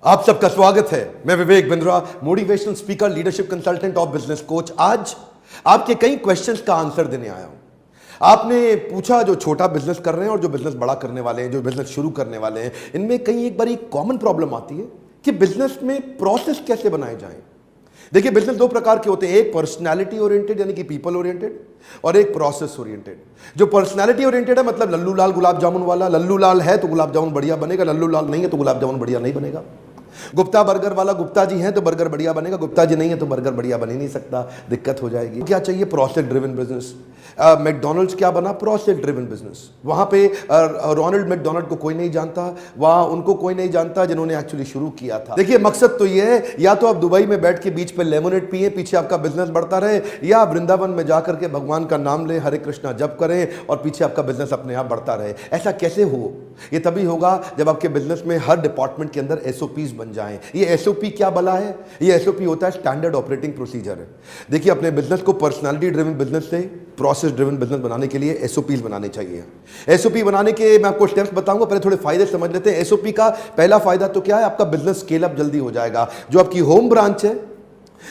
आप सबका स्वागत है। मैं Vivek Bindra, motivational speaker, leadership consultant और बिजनेस कोच। आज आपके कई क्वेश्चंस का आंसर देने आया हूं। आपने पूछा जो छोटा बिजनेस कर रहे हैं और जो बिजनेस बड़ा करने वाले हैं, जो बिजनेस शुरू करने वाले हैं, इनमें कई एक बड़ी कॉमन प्रॉब्लम आती है कि बिजनेस में प्रोसेस कैसे बनाए जाएं। देखिए, बिजनेस दो प्रकार के होते हैं, एक पर्सनालिटी ओरिएंटेड यानी कि पीपल ओरिएंटेड, और एक प्रोसेस ओरिएंटेड। जो पर्सनालिटी ओरिएंटेड है, मतलब लल्लू लाल गुलाब जामुन वाला, लल्लू लाल है तो गुलाब जामुन बढ़िया बनेगा, लल्लू लाल नहीं है तो गुलाब जामुन बढ़िया नहीं बनेगा। गुप्ता बर्गर वाला, गुप्ता जी हैं तो बर्गर बढ़िया बनेगा, गुप्ता जी नहीं है तो बर्गर बढ़िया बन ही नहीं सकता, दिक्कत हो जाएगी। क्या चाहिए? Process driven business. मैकडॉनल्ड्स क्या बना? Process driven business. वहां पे रोनाल्ड मैकडॉनल्ड को कोई नहीं जानता, वहां उनको कोई नहीं जानता जिन्होंने एक्चुअली शुरू किया था। देखिए, मकसद तो ये है, या तो आप दुबई में बैठ के बीच पे लेमोनेड पिए, पीछे आपका बिजनेस बढ़ता रहे, या वृंदावन में जाकर के भगवान का नाम ले, हरे कृष्णा जप करें और पीछे आपका बिजनेस अपने आप बढ़ता रहे। ऐसा कैसे हो? ये तभी होगा जब आपके बिजनेस में हर डिपार्टमेंट के अंदर एसओपीज बन जाएं। ये एसओपी क्या बला है? ये एसओपी होता है स्टैंडर्ड ऑपरेटिंग प्रोसीजर। देखिए, अपने बिजनेस को पर्सनालिटी ड्रिवन बिजनेस से प्रोसेस ड्रिवन बिजनेस बनाने के लिए एसओपीज बनाने चाहिए। एसओपी बनाने के मैं आपको स्टेप्स बताऊंगा, पहले थोड़े फायदे समझ लेते हैं। एसओपी का पहला फायदा तो क्या है? आपका बिजनेस स्केल अप जल्दी हो जाएगा। जो आपकी होम ब्रांच है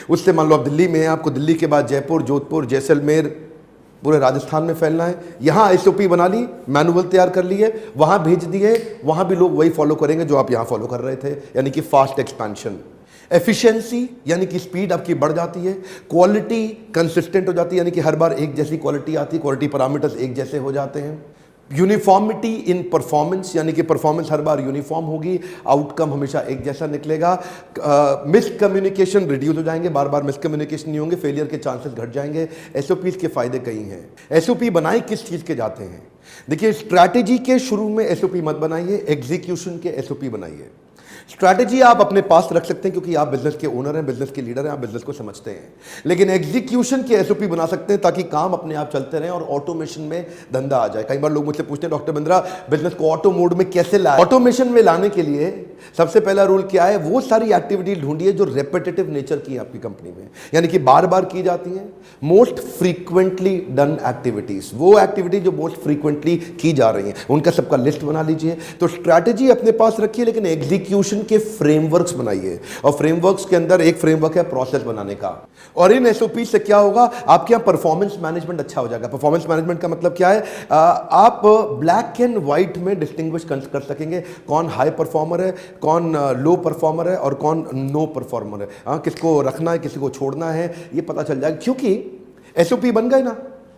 उससे, मान लो आप दिल्ली में हैं, आपको दिल्ली के बाद जयपुर, जोधपुर, जैसलमेर, पूरे राजस्थान में फैलना है। यहां एसओपी बना ली, मैनुअल तैयार कर लिए, वहां भेज दिए, वहां भी लोग वही फॉलो करेंगे जो आप यहां फॉलो कर रहे थे, यानी कि फास्ट एक्सपेंशन। एफिशिएंसी यानी कि स्पीड आपकी बढ़ जाती है। क्वालिटी कंसिस्टेंट हो जाती है, यानी कि हर बार एक जैसी क्वालिटी आती है, क्वालिटी पैरामीटर्स एक जैसे हो जाते हैं। यूनिफॉर्मिटी इन परफॉर्मेंस, यानी कि परफॉर्मेंस हर बार यूनिफॉर्म होगी, आउटकम हमेशा एक जैसा निकलेगा। मिसकम्युनिकेशन रिड्यूस हो जाएंगे, बार बार मिसकम्युनिकेशन नहीं होंगे, फेलियर के चांसेस घट जाएंगे। एसओपीज के फायदे कई हैं। एसओपी बनाए किस चीज के जाते हैं? देखिए, स्ट्रैटेजी के शुरू में एसओपी मत बनाइए, एग्जीक्यूशन के एसओपी बनाइए। स्ट्रैटेजी आप अपने पास रख सकते हैं क्योंकि आप बिजनेस के ओनर हैं, बिजनेस के लीडर हैं, आप बिजनेस को समझते हैं। लेकिन एग्जीक्यूशन के एसओपी बना सकते हैं ताकि काम अपने आप चलते रहें और ऑटोमेशन में धंधा आ जाए। कई बार लोग मुझसे पूछते हैं, डॉक्टर बिंद्रा, बिजनेस को ऑटो मोड में कैसे लाए? ऑटोमेशन में लाने के लिए सबसे पहला रूल क्या है? वो सारी एक्टिविटी ढूंढिए जो रेपिटेटिव नेचर की है आपकी कंपनी में, यानी कि बार बार की जाती हैं। मोस्ट फ्रीक्वेंटली डन एक्टिविटीज, वो एक्टिविटी जो मोस्ट फ्रीक्वेंटली की जा रही हैं, उनका सबका लिस्ट बना लीजिए। तो स्ट्रैटेजी अपने पास रखिए, लेकिन एग्जीक्यूशन के फ्रेमवर्क्स बनाइए। और फ्रेमवर्क्स के अंदर एक फ्रेमवर्क है प्रोसेस बनाने का। और इन एसओपी से क्या होगा? आपके यहां परफॉर्मेंस मैनेजमेंट अच्छा हो जाएगा। परफॉर्मेंस मैनेजमेंट का मतलब क्या है? आप ब्लैक एंड व्हाइट में डिस्टिंग्विश कर सकेंगे कौन हाई परफॉर्मर है, कौन लो परफॉर्मर है और कौन नो परफॉर्मर है। किसको रखना है, किसी को छोड़ना है, ये पता चल जाएगा। क्योंकि एसओपी बन गए ना,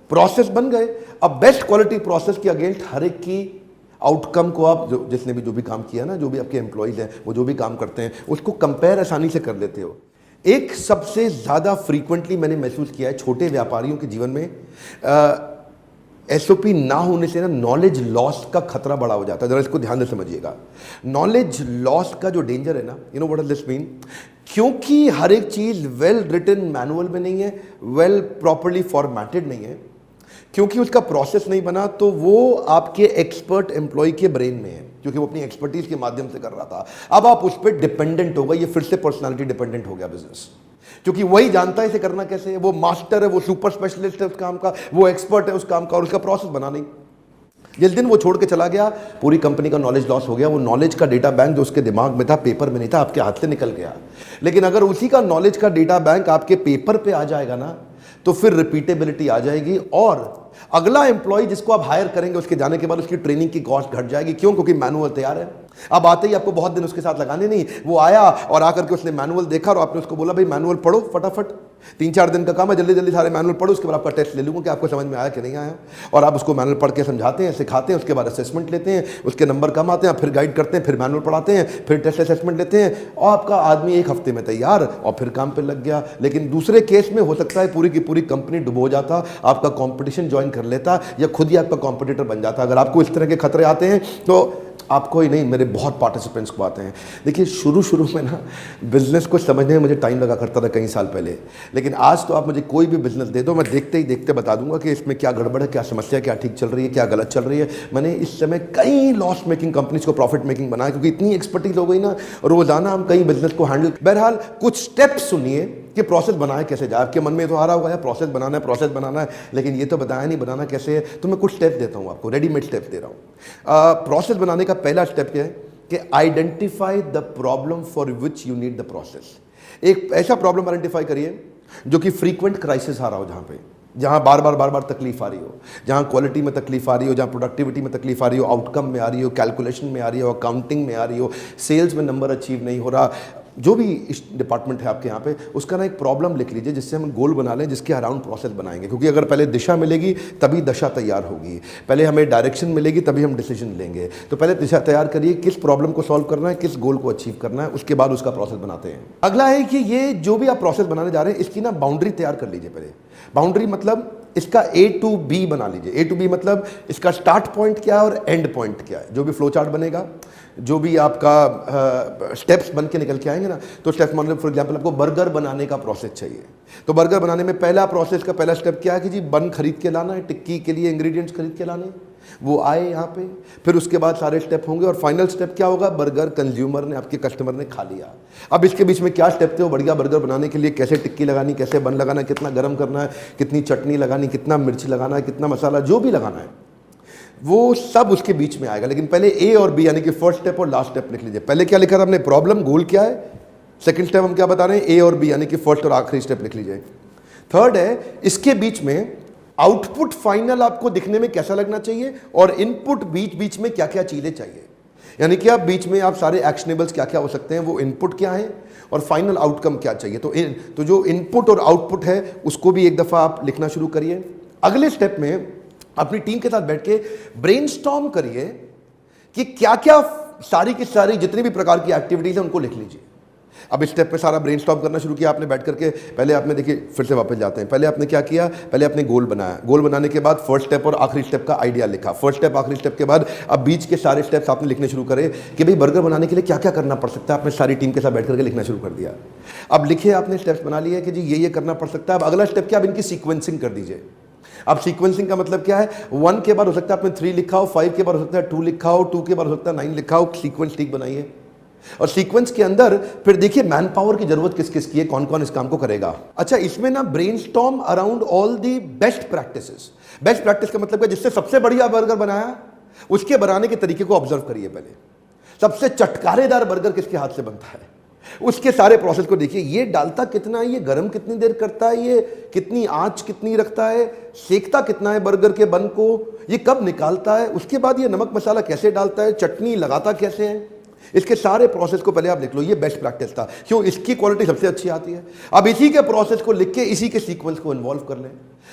प्रोसेस बन गए। अब बेस्ट क्वालिटी प्रोसेस के अगेंस्ट हर एक की आउटकम को आप जिसने भी जो भी काम किया ना, जो भी आपके एम्प्लॉइज हैं, वो जो भी काम करते हैं, उसको कंपेयर आसानी से कर लेते हो। एक सबसे ज्यादा फ्रीक्वेंटली मैंने महसूस किया है छोटे व्यापारियों के जीवन में, एसओपी ना होने से ना नॉलेज लॉस का खतरा बड़ा हो जाता है। जरा इसको ध्यान से समझिएगा। नॉलेज लॉस का जो डेंजर है ना, you know what does this mean? क्योंकि हर एक चीज वेल रिटन मैनुअल में नहीं है, वेल प्रॉपरली फॉर्मेटेड नहीं है, क्योंकि उसका प्रोसेस नहीं बना, तो वो आपके एक्सपर्ट एम्प्लॉय के ब्रेन में है, क्योंकि वो अपनी एक्सपर्टीज के माध्यम से कर रहा था। अब आप उस पर डिपेंडेंट हो गए, ये फिर से पर्सनालिटी डिपेंडेंट हो गया बिजनेस, क्योंकि वही जानता है इसे करना कैसे है। वो मास्टर है, वो सुपर स्पेशलिस्ट है उस काम का, वो एक्सपर्ट है उस काम का, और उसका प्रोसेस बना नहीं। जिस दिन वो छोड़ के चला गया, पूरी कंपनी का नॉलेज लॉस हो गया। वो नॉलेज का डेटा बैंक जो उसके दिमाग में था, पेपर में नहीं था, आपके हाथ से निकल गया। लेकिन अगर उसी का नॉलेज का डेटा बैंक आपके पेपर पे आ जाएगा ना, तो फिर रिपीटेबिलिटी आ जाएगी, और अगला एम्प्लॉय जिसको आप हायर करेंगे उसके जाने के बाद उसकी ट्रेनिंग की कॉस्ट घट जाएगी। क्यों? क्योंकि मैनुअल तैयार है। अब आते ही आपको बहुत दिन उसके साथ लगाने नहीं, वो आया और आकर के उसने मैनुअल देखा और आपने उसको बोला, भाई मैनुअल पढ़ो फटाफट, 3-4 दिन का काम है, जल्दी जल्दी सारे मैनुअल पढ़ो, उसके बाद आपका टेस्ट ले लूंगा कि आपको समझ में आया कि नहीं आया। और आप उसको मैनुअल पढ़ के समझाते हैं, सिखाते हैं, उसके बाद असेसमेंट लेते हैं, उसके नंबर कम आते हैं, फिर गाइड करते हैं, फिर मैनुअल पढ़ाते हैं, फिर टेस्ट असेसमेंट लेते हैं, और आपका आदमी 1 हफ्ते में तैयार और फिर काम पर लग गया। लेकिन दूसरे केस में हो सकता है पूरी की पूरी कंपनी डुबो जाता, आपका कॉम्पिटिशन ज्वाइन कर लेता, या खुद ही आपका कॉम्पिटिटर बन जाता। अगर आपको इस तरह के खतरे आते हैं तो आपको ही नहीं, मेरे बहुत पार्टिसिपेंट्स को आते हैं। देखिए, शुरू में ना बिजनेस को समझने में मुझे टाइम लगा करता था कई साल पहले, लेकिन आज तो आप मुझे कोई भी बिजनेस दे दो, मैं देखते ही देखते बता दूंगा कि इसमें क्या गड़बड़ है, क्या समस्या, क्या ठीक चल रही है, क्या गलत चल रही है। मैंने इस समय कई लॉस मेकिंग कंपनीज को प्रॉफिट मेकिंग बनाया, क्योंकि इतनी एक्सपर्टीज हो गई ना, रोजाना हम कई बिजनेस को हैंडल। बहरहाल कुछ स्टेप्स सुनिए कि प्रोसेस बनाए कैसे जाए। आपके मन में तो आ रहा होगा यार प्रोसेस बनाना है, लेकिन ये तो बताया नहीं बनाना कैसे है। तो मैं कुछ स्टेप्स देता हूँ आपको, रेडीमेड स्टेप्स दे रहा हूँ। प्रोसेस बनाने का पहला स्टेप क्या है? कि identify the problem for which you need the process. एक ऐसा प्रॉब्लम आइडेंटिफाई करिए जो कि फ्रीक्वेंट क्राइसिस आ रहा हो, जहां बार बार तकलीफ आ रही हो, जहां क्वालिटी में तकलीफ आ रही हो, जहां प्रोडक्टिविटी में तकलीफ आ रही हो, आउटकम में आ रही हो, कैलकुलेशन में आ रही हो, अकाउंटिंग में आ रही हो, सेल्स में नंबर अचीव नहीं हो रहा, जो भी डिपार्टमेंट है आपके यहाँ पे, उसका ना एक प्रॉब्लम लिख लीजिए जिससे हम गोल बना लें, जिसके अराउंड प्रोसेस बनाएंगे। क्योंकि अगर पहले दिशा मिलेगी तभी दशा तैयार होगी, पहले हमें डायरेक्शन मिलेगी तभी हम डिसीजन लेंगे। तो पहले दिशा तैयार करिए, किस प्रॉब्लम को सॉल्व करना है, किस गोल को अचीव करना है, उसके बाद उसका प्रोसेस बनाते हैं। अगला है कि ये जो भी आप प्रोसेस बनाने जा रहे हैं इसकी ना बाउंड्री तैयार कर लीजिए। पहले बाउंड्री मतलब इसका A to B बना लीजिए। A to B मतलब इसका स्टार्ट पॉइंट क्या है और एंड पॉइंट क्या है। जो भी फ्लो चार्ट बनेगा, जो भी आपका स्टेप्स बन के निकल के आएंगे ना, तो स्टेप्स मतलब फॉर एग्जांपल आपको बर्गर बनाने का प्रोसेस चाहिए, तो बर्गर बनाने में पहला प्रोसेस का पहला स्टेप क्या है कि जी बन खरीद के लाना है, टिक्की के लिए इंग्रेडिएंट्स खरीद के लाने, वो आए यहाँ पे, फिर उसके बाद सारे स्टेप होंगे और फाइनल स्टेप क्या होगा, बर्गर कंज्यूमर ने, आपके कस्टमर ने खा लिया। अब इसके बीच में क्या स्टेप थे, वो बढ़िया बर्गर बनाने के लिए कैसे टिक्की लगानी, कैसे बन लगाना, कितना गर्म करना है, कितनी चटनी लगानी, कितना मिर्च लगाना है, कितना मसाला, जो भी लगाना है वो सब उसके बीच में आएगा। लेकिन पहले A और B यानी कि फर्स्ट स्टेप और लास्ट स्टेप लिख लीजिए। पहले क्या लिखा था हमने, प्रॉब्लम, गोल क्या है, सेकंड स्टेप हम क्या बता रहे हैं, A और B यानी कि फर्स्ट और आखिरी स्टेप लिख लीजिए। थर्ड है इसके बीच में आउटपुट फाइनल आपको दिखने में कैसा लगना चाहिए और इनपुट बीच बीच में क्या क्या चीजें चाहिए, यानी कि आप बीच में आप सारे एक्शनेबल्स क्या क्या हो सकते हैं, वो इनपुट क्या है और फाइनल आउटकम क्या चाहिए। तो जो इनपुट और आउटपुट है उसको भी एक दफा आप लिखना शुरू करिए। अगले स्टेप में अपनी टीम के साथ बैठ के ब्रेनस्टॉर्म करिए कि क्या क्या सारी की सारी जितनी भी प्रकार की एक्टिविटीज है उनको लिख लीजिए। अब इस स्टेप पे सारा ब्रेनस्टॉर्म करना शुरू किया आपने बैठ करके। पहले आपने देखिए, फिर से वापस जाते हैं, पहले आपने क्या किया, पहले आपने गोल बनाया, गोल बनाने के बाद फर्स्ट स्टेप और आखिरी स्टेप का आइडिया लिखा, फर्स्ट स्टेप आखिरी स्टेप के बाद अब बीच के सारे स्टेप्स आपने लिखने शुरू करे कि भाई बर्गर बनाने के लिए क्या क्या करना पड़ सकता है। आपने सारी टीम के साथ बैठ करके लिखना शुरू कर दिया। अब लिखे आपने स्टेप्स बना लिए कि जी ये करना पड़ सकता है। अब अगला स्टेप क्या, अब इनकी सीक्वेंसिंग कर दीजिए। अब सीक्वेंसिंग का मतलब क्या है, 1 के बाद हो सकता है आपने 3 लिखा हो, 5 के बाद हो सकता है 2 लिखा हो, 2 के बाद हो सकता है 9 लिखा हो। सीक्वेंस ठीक बनाइए और सीक्वेंस के अंदर फिर देखिए मैन पावर की जरूरत किस किस की है, कौन कौन इस काम को करेगा। अच्छा, इसमें ना brainstorm around all the best practices. Best practice का मतलब है जिससे सबसे बढ़िया बर्गर बनाया उसके बनाने के तरीके को ऑब्जर्व करिए। पहले सबसे चटकारेदार बर्गर किसके हाथ से बनता है, उसके सारे प्रोसेस को देखिए। ये डालता कितना है, ये गर्म कितनी देर करता है, ये कितनी आंच कितनी रखता है, सेकता कितना है बर्गर के बन को, ये कब निकालता है, उसके बाद ये नमक मसाला कैसे डालता है, चटनी लगाता कैसे है, इसके सारे प्रोसेस को पहले आप लिख लो। ये बेस्ट प्रैक्टिस था, क्यों, इसकी क्वालिटी सबसे अच्छी आती है। अब इसी के प्रोसेस को लिख के इसी के सीक्वेंस को इन्वॉल्व कर लें।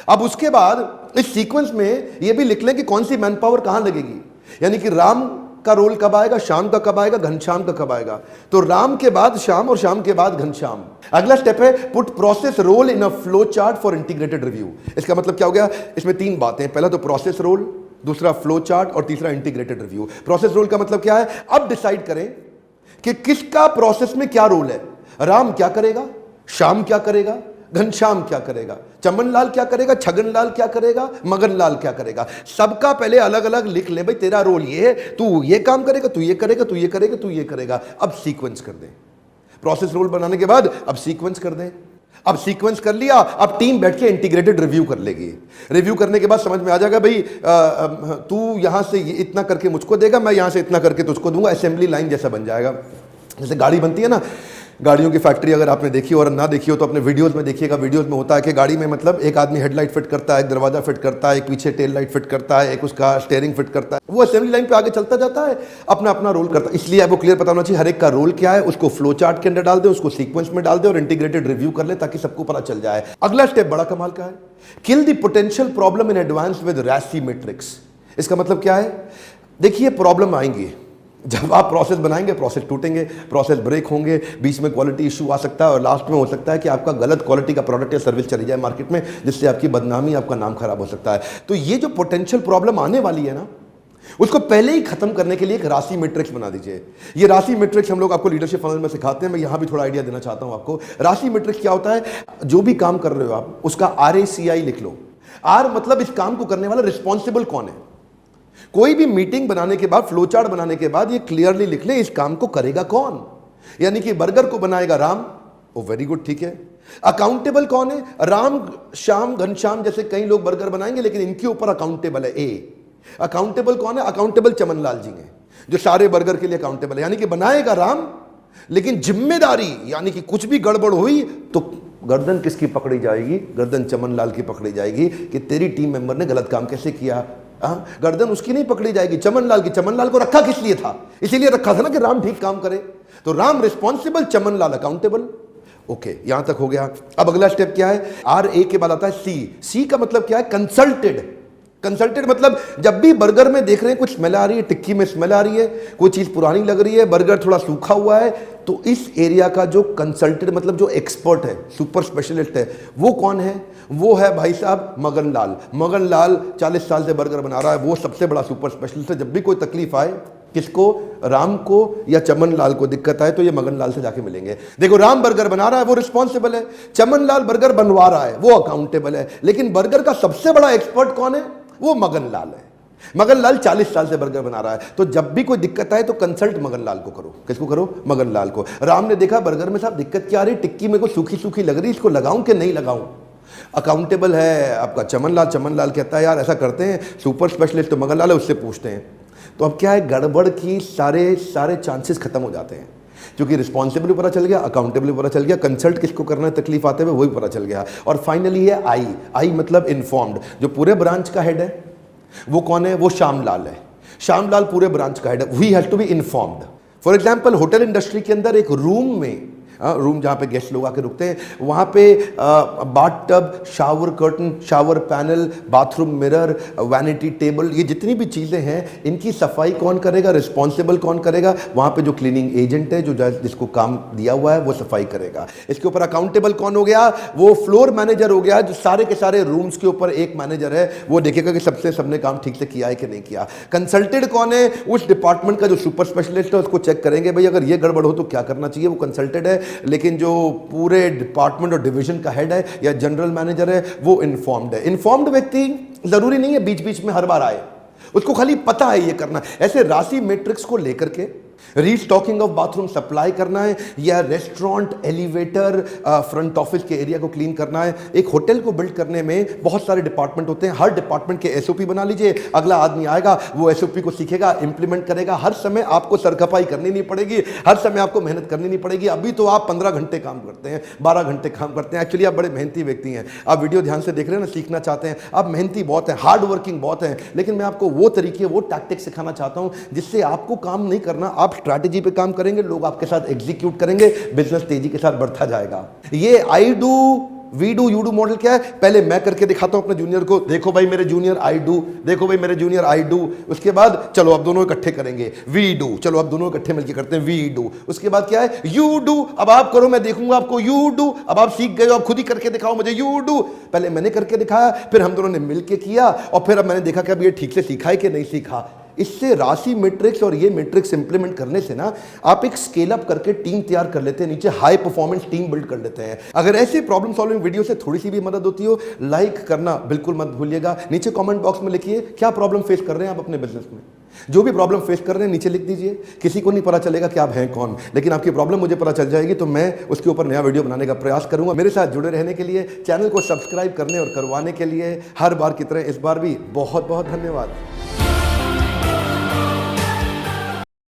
अब उसके बाद इस सीक्वेंस में ये भी लिख लें कि कौन सी मैन पावर कहां लगेगी, यानी कि राम का रोल कब आएगा, शाम का कब आएगा, घनश्याम का कब आएगा। तो राम के बाद शाम और शाम के बाद घनश्याम। अगला स्टेप है put process role in a flow chart for integrated review. इसका मतलब क्या हो गया, इसमें 3 बातें, पहला तो प्रोसेस रोल, दूसरा फ्लो चार्ट और तीसरा इंटीग्रेटेड रिव्यू। प्रोसेस रोल का मतलब क्या है, अब डिसाइड करें कि किसका प्रोसेस में क्या रोल है। राम क्या करेगा, श्याम क्या करेगा, घनश्याम क्या करेगा, चमन लाल क्या करेगा, छगन लाल क्या करेगा, मगन लाल क्या करेगा। सबका पहले अलग अलग लिख ले, भाई तेरा रोल ये है, तू ये काम करेगा, तू ये करेगा, तू ये करेगा, तू ये करेगा। अब सीक्वेंस कर दे। प्रोसेस रोल बनाने के बाद अब सीक्वेंस कर दे। अब सीक्वेंस कर लिया, अब टीम बैठ के इंटीग्रेटेड रिव्यू कर लेगी। रिव्यू करने के बाद समझ में आ जाएगा, भाई तू यहां से इतना करके मुझको देगा, मैं यहां से इतना करके तुझको दूंगा। असेंबली लाइन जैसा बन जाएगा। जैसे गाड़ी बनती है ना, गाड़ियों की फैक्ट्री अगर आपने देखी और ना देखी हो तो अपने वीडियोस में देखिएगा। वीडियोस में होता है कि गाड़ी में मतलब एक आदमी हेडलाइट फिट करता है, एक दरवाजा फिट करता है, एक पीछे टेल लाइट फिट करता है, एक उसका स्टीयरिंग फिट करता है। वो असेंबली लाइन पे आगे चलता जाता है, अपना अपना रोल करता है। इसलिए आपको क्लियर पता होना चाहिए हर एक का रोल क्या है, उसको फ्लो चार्ट के अंदर डाल दे, उसको सीक्वेंस में डाल दे और इंटीग्रेटेड रिव्यू कर ले ताकि सबको पता चल जाए। अगला स्टेप बड़ा कमाल का है, kill the potential problem in advance with RACI matrix. इसका मतलब क्या है, देखिए प्रॉब्लम आएंगी, जब आप प्रोसेस बनाएंगे प्रोसेस टूटेंगे, प्रोसेस ब्रेक होंगे, बीच में क्वालिटी इशू आ सकता है और लास्ट में हो सकता है कि आपका गलत क्वालिटी का प्रोडक्ट या सर्विस चली जाए मार्केट में, जिससे आपकी बदनामी, आपका नाम खराब हो सकता है। तो ये जो पोटेंशियल प्रॉब्लम आने वाली है ना, उसको पहले ही खत्म करने के लिए एक राशि मैट्रिक्स बना दीजिए। ये राशि मैट्रिक्स हम लोग आपको लीडरशिप फनल में सिखाते हैं। मैं यहां भी थोड़ा आइडिया देना चाहता हूं आपको। राशि मैट्रिक्स क्या होता है, जो भी काम कर रहे हो आप उसका RACI लिख लो। आर मतलब इस काम को करने वाला रिस्पॉन्सिबल कौन है। कोई भी मीटिंग बनाने के बाद, फ्लो चार्ट बनाने के बाद ये क्लियरली लिख ले इस काम को करेगा कौन, यानी कि बर्गर को बनाएगा राम, ओ वेरी गुड, ठीक है। अकाउंटेबल कौन है, राम, श्याम, घनश्याम जैसे कई लोग बर्गर बनाएंगे लेकिन इनके ऊपर अकाउंटेबल है ए। अकाउंटेबल कौन है, अकाउंटेबल चमन लाल जी हैं। जो सारे बर्गर के लिए अकाउंटेबल है, यानी कि बनाएगा राम, लेकिन जिम्मेदारी यानी कि कुछ भी गड़बड़ हुई तो गर्दन किसकी पकड़ी जाएगी? गर्दन चमन लाल की पकड़ी जाएगी कि तेरी टीम मेंबर ने गलत काम कैसे किया। गर्दन उसकी नहीं पकड़ी जाएगी, चमन लाल की। चमन लाल को रखा किस लिए था? इसीलिए रखा था ना कि राम ठीक काम करे। तो Ram responsible, Chaman Lal accountable. Okay, यहां तक हो गया। अब अगला स्टेप क्या है? RA के बाद आता है C का मतलब क्या है? कंसल्टेड। कंसल्टेड मतलब जब भी बर्गर में देख रहे हैं कुछ स्मेल आ रही है, टिक्की में स्मेल आ रही है, कोई चीज पुरानी लग रही है, बर्गर थोड़ा सूखा हुआ है, तो इस एरिया का जो कंसल्टेड मतलब जो एक्सपर्ट है, सुपर स्पेशलिस्ट है, वो कौन है? वो है भाई साहब मगन लाल। मगन लाल 40 साल से बर्गर बना रहा है, वो सबसे बड़ा सुपर स्पेशलिस्ट है। जब भी कोई तकलीफ आए, किसको? राम को या चमन लाल को दिक्कत आए, तो ये मगन लाल से जाके मिलेंगे। देखो, राम बर्गर बना रहा है, वो रिस्पॉन्सिबल है। चमन लाल बर्गर बनवा रहा है, वो अकाउंटेबल है। लेकिन बर्गर का सबसे बड़ा एक्सपर्ट कौन है? वो मगन लाल है। मगन लाल 40 साल से बर्गर बना रहा है, तो जब भी कोई दिक्कत आए तो कंसल्ट मगन लाल को करो। किसको करो? मगन लाल को। राम ने देखा बर्गर में साहब दिक्कत क्या आ रही, टिक्की मेरे को सूखी सूखी लग रही, इसको लगाऊं कि नहीं लगाऊं? अकाउंटेबल है आपका चमन लाल। चमन लाल कहता है यार ऐसा करते हैं, सुपर स्पेशलिस्ट तो मगन लाल है, उससे पूछते हैं। तो अब क्या है, गड़बड़ की सारे चांसेस खत्म हो जाते हैं, क्योंकि रिस्पॉन्सिबल भी पता चल गया, अकाउंटेबल भी पता चल गया, कंसल्ट किसको करना है तकलीफ आते हुए वो भी पता चल गया। और फाइनली है आई मतलब इन्फॉर्म्ड। जो पूरे ब्रांच का हेड है वो कौन है? वो श्यामलाल है। श्यामलाल पूरे ब्रांच का हेड है, he has to be informed. For example, hotel industry के अंदर एक रूम में, रूम जहाँ पे गेस्ट लोग आके रुकते हैं, वहाँ पे bath tub, shower curtain, shower panel, bathroom mirror, vanity table, ये जितनी भी चीज़ें हैं इनकी सफाई कौन करेगा? रिस्पॉन्सिबल कौन करेगा? वहाँ पे जो क्लीनिंग एजेंट है, जो जिसको काम दिया हुआ है, वो सफाई करेगा। इसके ऊपर अकाउंटेबल कौन हो गया? वो फ्लोर मैनेजर हो गया, जो सारे के सारे रूम्स के ऊपर एक मैनेजर है, वो देखेगा कि सबने काम ठीक से किया है कि नहीं किया। कंसल्टेड कौन है? उस डिपार्टमेंट का जो सुपर स्पेशलिस्ट है, उसको चेक करेंगे भाई अगर ये गड़बड़ हो तो क्या करना चाहिए, वो कंसल्टेड है। लेकिन जो पूरे डिपार्टमेंट और डिवीजन का हेड है या जनरल मैनेजर है, वो इन्फॉर्म्ड है। इन्फॉर्म्ड व्यक्ति जरूरी नहीं है बीच बीच में हर बार आए, उसको खाली पता है ये करना। ऐसे राशि मैट्रिक्स को लेकर के रीस्टॉकिंग ऑफ बाथरूम सप्लाई करना है, या रेस्टोरेंट, एलिवेटर, फ्रंट ऑफिस के एरिया को क्लीन करना है। एक होटल को बिल्ड करने में बहुत सारे डिपार्टमेंट होते हैं, हर डिपार्टमेंट के SOP बना लीजिए। अगला आदमी आएगा, वो SOP को सीखेगा, इंप्लीमेंट करेगा। हर समय आपको सरखपाई करनी नहीं पड़ेगी, हर समय आपको मेहनत करनी नहीं पड़ेगी। अभी तो आप 15 घंटे काम करते हैं, 12 घंटे काम करते हैं। एक्चुअली आप बड़े मेहनती व्यक्ति हैं, आप वीडियो ध्यान से देख रहे हैं ना, सीखना चाहते हैं, आप मेहनती बहुत हैं, हार्ड वर्किंग बहुत हैं। लेकिन मैं आपको वो तरीके, वो टैक्टिक सिखाना चाहता हूं जिससे आपको काम नहीं करना, आप स्ट्रैटेजी पे काम करेंगे, लोग आपके साथ एग्जीक्यूट करेंगे, बिजनेस तेजी के साथ बढ़ता जाएगा। ये I do, we do, you do model क्या है? पहले मैं करके दिखाता हूं अपने जूनियर को, देखो भाई मेरे जूनियर आई डू, देखो भाई मेरे जूनियर आई डू। उसके बाद चलो अब दोनों इकट्ठे करेंगे, वी डू, चलो अब दोनों इकट्ठे मिलकर करते हैं, वी डू। उसके बाद क्या है? यू डू, अब आप करो मैं देखूंगा आपको, यू डू। अब आप सीख गए हो, अब खुद ही करके दिखाओ मुझे, यू डू। पहले मैंने करके दिखाया, फिर हम दोनों ने मिलकर किया, और फिर अब मैंने देखा कि अब ये ठीक से सीखा है कि नहीं सीखा। इससे राशि मैट्रिक्स और ये मैट्रिक्स इंप्लीमेंट करने से ना आप एक स्केल अप करके टीम तैयार कर लेते हैं, नीचे हाई परफॉर्मेंस टीम बिल्ड कर लेते हैं। अगर ऐसे प्रॉब्लम सॉल्विंग वीडियो से थोड़ी सी भी मदद होती हो, लाइक करना बिल्कुल मत भूलिएगा। नीचे कमेंट बॉक्स में लिखिए क्या प्रॉब्लम फेस कर रहे हैं आप अपने बिजनेस में। जो भी प्रॉब्लम फेस कर रहे हैं नीचे लिख दीजिए। किसी को नहीं पता चलेगा कि आप हैं कौन, लेकिन आपकी प्रॉब्लम मुझे पता चल जाएगी, तो मैं उसके ऊपर नया वीडियो बनाने का प्रयास करूंगा। मेरे साथ जुड़े रहने के लिए, चैनल को सब्सक्राइब करने और करवाने के लिए हर बार की तरह इस बार भी बहुत बहुत धन्यवाद।